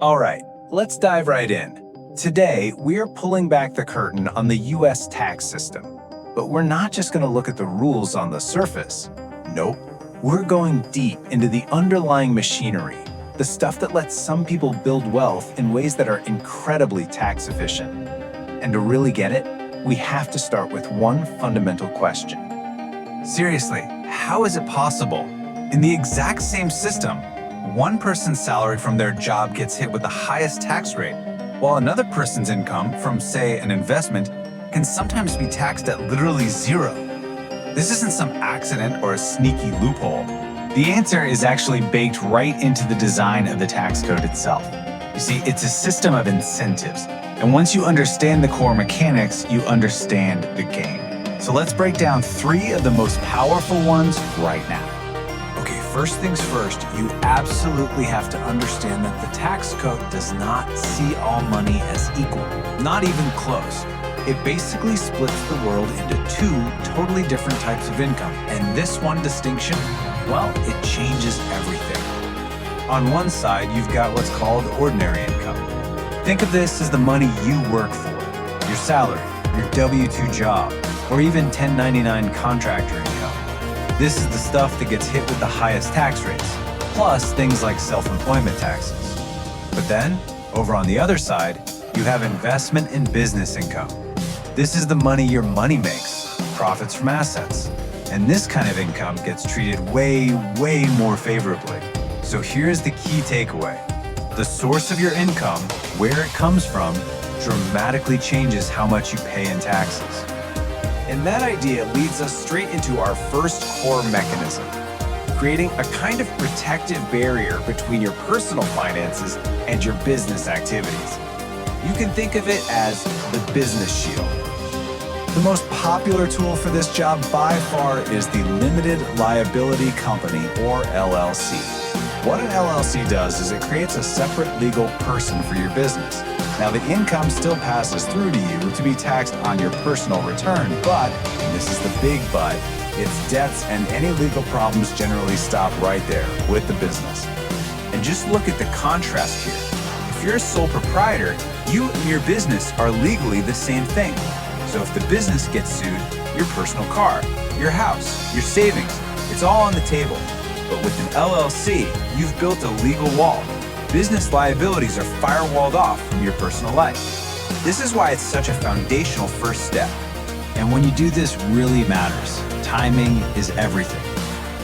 All right, let's dive right in. Today, we're pulling back the curtain on the US tax system. But we're not just going to look at the rules on the surface. Nope. We're going deep into the underlying machinery, the stuff that lets some people build wealth in ways that are incredibly tax efficient. And to really get it, we have to start with one fundamental question. Seriously, how is it possible? In the exact same system, one person's salary from their job gets hit with the highest tax rate, while another person's income from, say, an investment can sometimes be taxed at literally zero. This isn't some accident or a sneaky loophole. The answer is actually baked right into the design of the tax code itself. You see, it's a system of incentives, and once you understand the core mechanics, you understand the game. So let's break down 3 of the most powerful ones right now. Okay, first things first, you absolutely have to understand that the tax code does not see all money as equal, not even close. It basically splits the world into 2 totally different types of income, and this one distinction, well, it changes everything. On one side, you've got what's called ordinary income. Think of this as the money you work for, your salary, your W-2 job, or even 1099 contractor income. This is the stuff that gets hit with the highest tax rates, plus things like self-employment taxes. But then, over on the other side, you have investment and business income. This is the money your money makes, profits from assets. And this kind of income gets treated way more favorably. So here's the key takeaway. The source of your income, where it comes from, dramatically changes how much you pay in taxes. And that idea leads us straight into our first core mechanism, creating a kind of protective barrier between your personal finances and your business activities. You can think of it as the business shield. The most popular tool for this job by far is the Limited Liability Company, or LLC. What an LLC does is it creates a separate legal person for your business. Now, the income still passes through to you to be taxed on your personal return, but, and this is the big but, its debts and any legal problems generally stop right there with the business. And just look at the contrast here. If you're a sole proprietor, you and your business are legally the same thing. So if the business gets sued, your personal car, your house, your savings, it's all on the table. But with an LLC, you've built a legal wall. Business liabilities are firewalled off from your personal life. This is why it's such a foundational first step. And when you do this really matters. Timing is everything.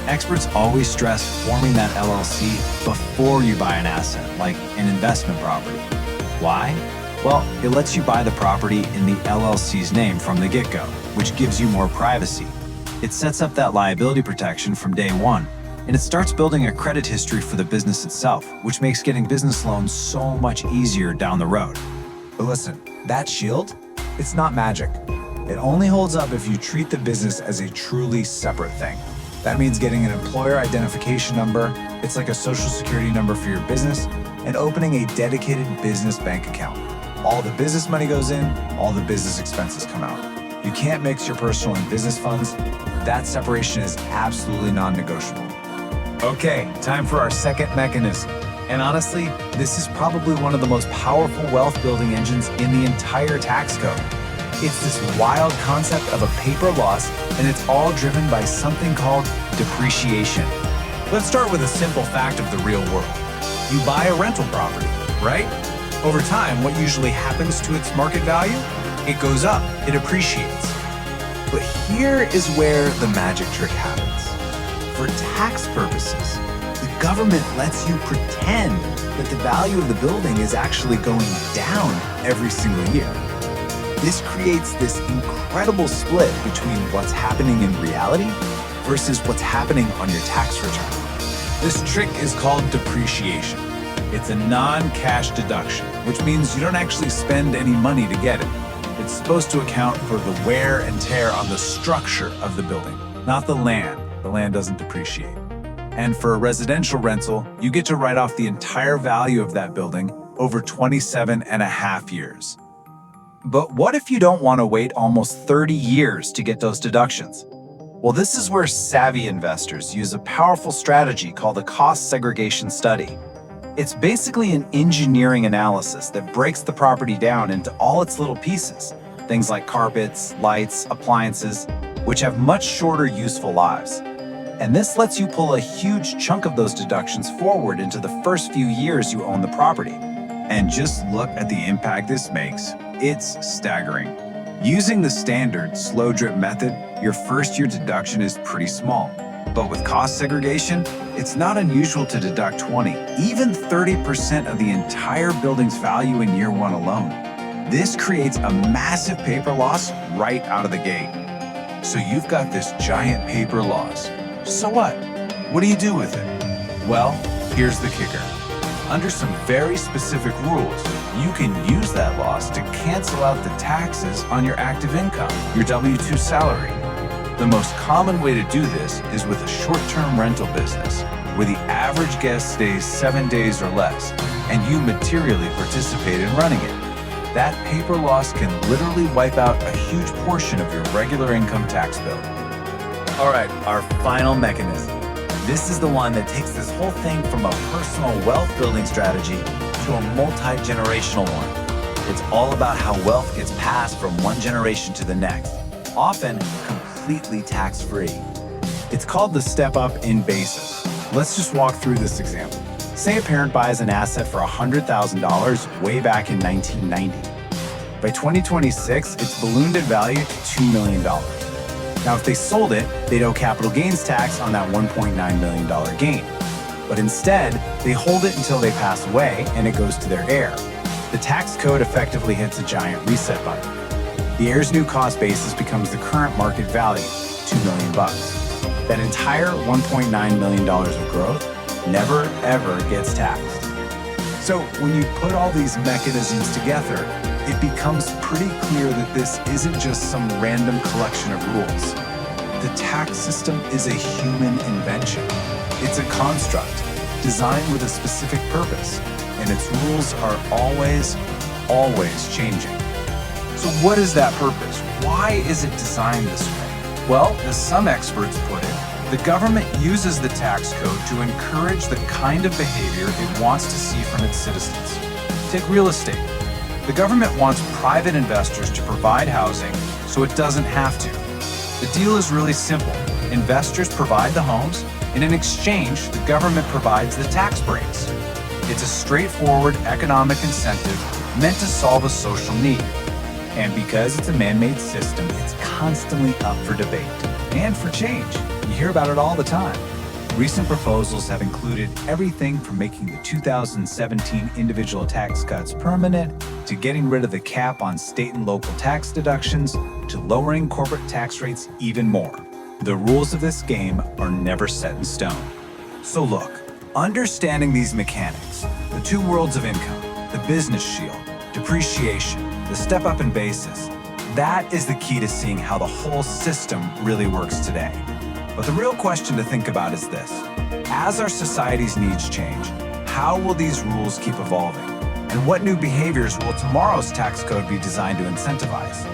Experts always stress forming that LLC before you buy an asset, like an investment property. Why? Well, it lets you buy the property in the LLC's name from the get-go, which gives you more privacy. It sets up that liability protection from day one, and it starts building a credit history for the business itself, which makes getting business loans so much easier down the road. But listen, that shield, it's not magic. It only holds up if you treat the business as a truly separate thing. That means getting an employer identification number, it's like a social security number for your business, and opening a dedicated business bank account. All the business money goes in, all the business expenses come out. You can't mix your personal and business funds. That separation is absolutely non-negotiable. Okay, time for our second mechanism. And honestly, this is probably one of the most powerful wealth-building engines in the entire tax code. It's this wild concept of a paper loss, and it's all driven by something called depreciation. Let's start with a simple fact of the real world. You buy a rental property, right? Over time, what usually happens to its market value? It goes up, it appreciates. But here is where the magic trick happens. For tax purposes, the government lets you pretend that the value of the building is actually going down every single year. This creates this incredible split between what's happening in reality versus what's happening on your tax return. This trick is called depreciation. It's a non-cash deduction, which means you don't actually spend any money to get it. It's supposed to account for the wear and tear on the structure of the building, not the land. The land doesn't depreciate. And for a residential rental, you get to write off the entire value of that building over 27 and a half years. But what if you don't want to wait almost 30 years to get those deductions? Well, this is where savvy investors use a powerful strategy called a cost segregation study. It's basically an engineering analysis that breaks the property down into all its little pieces, things like carpets, lights, appliances, which have much shorter useful lives. And this lets you pull a huge chunk of those deductions forward into the first few years you own the property. And just look at the impact this makes. It's staggering. Using the standard slow drip method, your first year deduction is pretty small. But with cost segregation, it's not unusual to deduct 20, even 30% of the entire building's value in year one alone. This creates a massive paper loss right out of the gate. So you've got this giant paper loss. So what? What do you do with it? Well, here's the kicker. Under some very specific rules, you can use that loss to cancel out the taxes on your active income, your W-2 salary. The most common way to do this is with a short-term rental business, where the average guest stays 7 days or less, and you materially participate in running it. That paper loss can literally wipe out a huge portion of your regular income tax bill. All right, our final mechanism. This is the one that takes this whole thing from a personal wealth building strategy to a multi-generational one. It's all about how wealth gets passed from one generation to the next, often completely tax-free. It's called the step-up in basis. Let's just walk through this example. Say a parent buys an asset for $100,000 way back in 1990. By 2026, it's ballooned in value to $2 million. Now, if they sold it, they'd owe capital gains tax on that $1.9 million gain. But instead, they hold it until they pass away and it goes to their heir. The tax code effectively hits a giant reset button. The heir's new cost basis becomes the current market value, $2 million. That entire $1.9 million of growth never, ever gets taxed. So when you put all these mechanisms together, it becomes pretty clear that this isn't just some random collection of rules. The tax system is a human invention. It's a construct designed with a specific purpose, and its rules are always changing. So what is that purpose? Why is it designed this way? Well, as some experts put it, the government uses the tax code to encourage the kind of behavior it wants to see from its citizens. Take real estate. The government wants private investors to provide housing so it doesn't have to. The deal is really simple. Investors provide the homes, and in exchange, the government provides the tax breaks. It's a straightforward economic incentive meant to solve a social need. And because it's a man-made system, it's constantly up for debate and for change. You hear about it all the time. Recent proposals have included everything from making the 2017 individual tax cuts permanent, to getting rid of the cap on state and local tax deductions, to lowering corporate tax rates even more. The rules of this game are never set in stone. So look, understanding these mechanics, the two worlds of income, the business shield, depreciation, the step-up in basis, that is the key to seeing how the whole system really works today. But the real question to think about is this: as our society's needs change, how will these rules keep evolving? And what new behaviors will tomorrow's tax code be designed to incentivize?